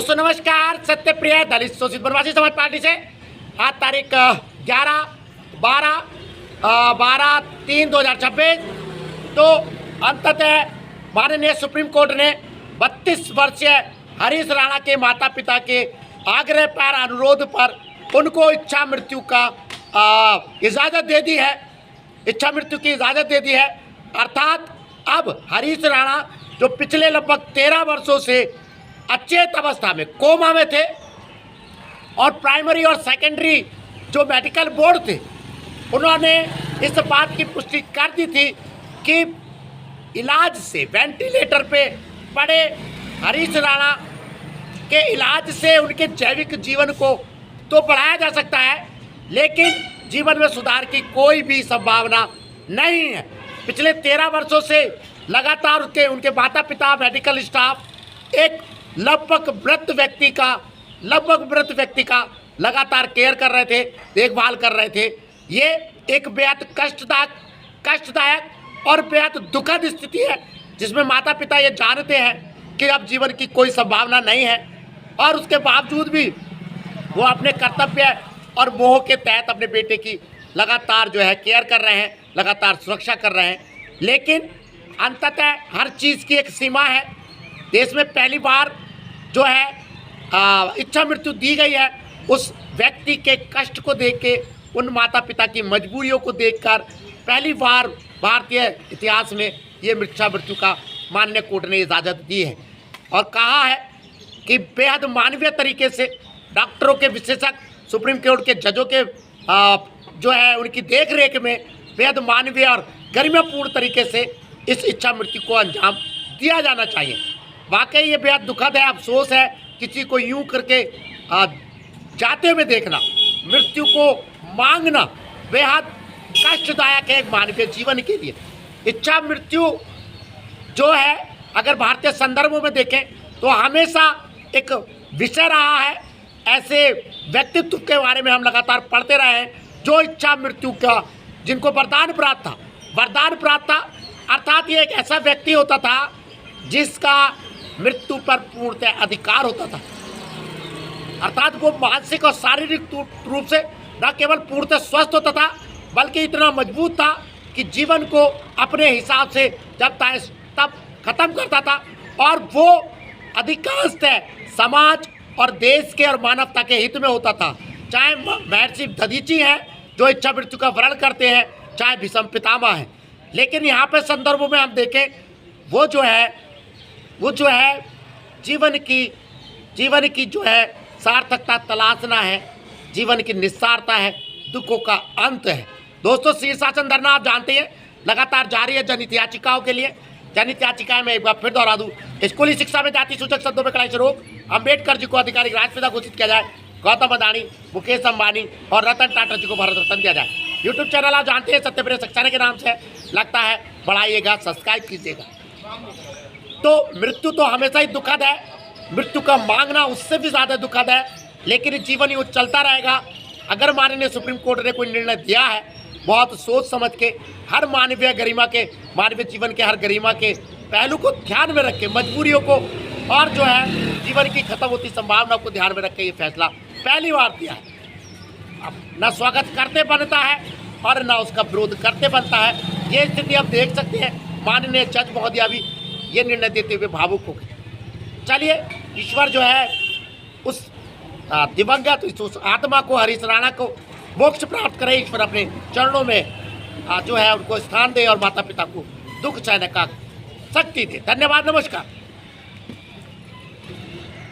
दोस्तों नमस्कार। सत्यप्रिय दलित शोषित वनवासी समाज पार्टी से आज तारीख 11/3/2026 तो अंततः माननीय सुप्रीम कोर्ट ने 32 वर्षीय हरीश राणा के माता पिता के आग्रह पर अनुरोध पर उनको इच्छा मृत्यु का इजाज़त दे दी है। इच्छा मृत्यु की इजाज़त दे दी है। अर्थात अब हरीश राणा जो पिछले लगभग 13 वर्षों से अचेत अवस्था में कोमा में थे और प्राइमरी और सेकेंडरी जो मेडिकल बोर्ड थे उन्होंने इस बात की पुष्टि कर दी थी कि इलाज से वेंटिलेटर पे पड़े हरीश राणा के इलाज से उनके जैविक जीवन को तो बढ़ाया जा सकता है, लेकिन जीवन में सुधार की कोई भी संभावना नहीं है। पिछले 13 वर्षों से लगातार उनके माता पिता, मेडिकल स्टाफ एक लगभग मृत व्यक्ति का लगातार केयर कर रहे थे, देखभाल कर रहे थे। ये एक बेहद कष्टदायक और बेहद दुखद स्थिति है जिसमें माता पिता ये जानते हैं कि अब जीवन की कोई संभावना नहीं है और उसके बावजूद भी वो अपने कर्तव्य और मोह के तहत अपने बेटे की लगातार जो है केयर कर रहे हैं, लगातार सुरक्षा कर रहे हैं। लेकिन अंततः हर चीज़ की एक सीमा है। देश में पहली बार जो है इच्छा मृत्यु दी गई है। उस व्यक्ति के कष्ट को देख के, उन माता पिता की मजबूरियों को देखकर पहली बार भारतीय इतिहास में ये इच्छा मृत्यु का माननीय कोर्ट ने इजाज़त दी है और कहा है कि बेहद मानवीय तरीके से डॉक्टरों के विशेषज्ञ, सुप्रीम कोर्ट के जजों के जो है उनकी देख रेख में बेहद मानवीय और गरिमापूर्ण तरीके से इस इच्छा मृत्यु को अंजाम दिया जाना चाहिए। वाकई ये बेहद दुखद है, अफसोस है किसी को यूं करके जाते हुए देखना, मृत्यु को मांगना बेहद कष्टदायक है एक मानवीय जीवन के लिए। इच्छा मृत्यु जो है अगर भारतीय संदर्भों में देखें तो हमेशा एक विषय रहा है। ऐसे व्यक्तित्व के बारे में हम लगातार पढ़ते रहे हैं जो इच्छा मृत्यु का जिनको वरदान प्राप्त था। अर्थात ये एक ऐसा व्यक्ति होता था जिसका मृत्यु पर पूर्णतः अधिकार होता था। अर्थात वो मानसिक और शारीरिक रूप से न केवल पूर्णतः स्वस्थ होता था बल्कि इतना मजबूत था कि जीवन को अपने हिसाब से जब चाहे तब खत्म करता था और वो अधिकांशतः समाज और देश के और मानवता के हित में होता था। चाहे महर्षि दधीची हैं जो इच्छा मृत्यु का वर्णन करते हैं, चाहे भीष्म पितामह हैं। लेकिन यहाँ पे संदर्भों में हम देखें वो जो है जीवन की जो है सार्थकता तलाशना है, जीवन की निस्सारता है, दुखों का अंत है। दोस्तों शीर्षासन धरना आप जानते हैं लगातार जारी है जनहित याचिकाओं के लिए। जनहित याचिकाएं मैं एक बार फिर दोहरा दूं, स्कूली शिक्षा में जाति सूचक शब्दों में कड़ाई से रोक, अम्बेडकर जी को आधिकारिक राष्ट्रपिता घोषित किया जाए, गौतम अदानी, मुकेश अंबानी और रतन टाटा जी को भारत रत्न दिया जाए। यूट्यूब चैनल आप जानते हैं सत्यप्रिय सक्सेना के नाम से लगता है, बढ़ाइएगा, सब्सक्राइब कीजिएगा। तो मृत्यु तो हमेशा ही दुखद है, मृत्यु का मांगना उससे भी ज़्यादा दुखद है, लेकिन जीवन ही वो चलता रहेगा। अगर माननीय सुप्रीम कोर्ट ने कोई निर्णय दिया है बहुत सोच समझ के, हर मानवीय जीवन के हर गरिमा के पहलू को ध्यान में रख के, मजबूरियों को और जो है जीवन की खत्म होती संभावना को ध्यान में रख के ये फैसला पहली बार दिया है। अब न स्वागत करते बनता है और न उसका विरोध करते बनता है। ये स्थिति आप देख सकते हैं। माननीय जज महोदया भी ये निर्णय देते हुए भावुक हो गए। चलिए ईश्वर जो है उस दिवंगत उस आत्मा को, हरीश राणा को मोक्ष प्राप्त करे। ईश्वर अपने चरणों में जो है उनको स्थान दे और माता पिता को दुख सहने का शक्ति दे। धन्यवाद, नमस्कार।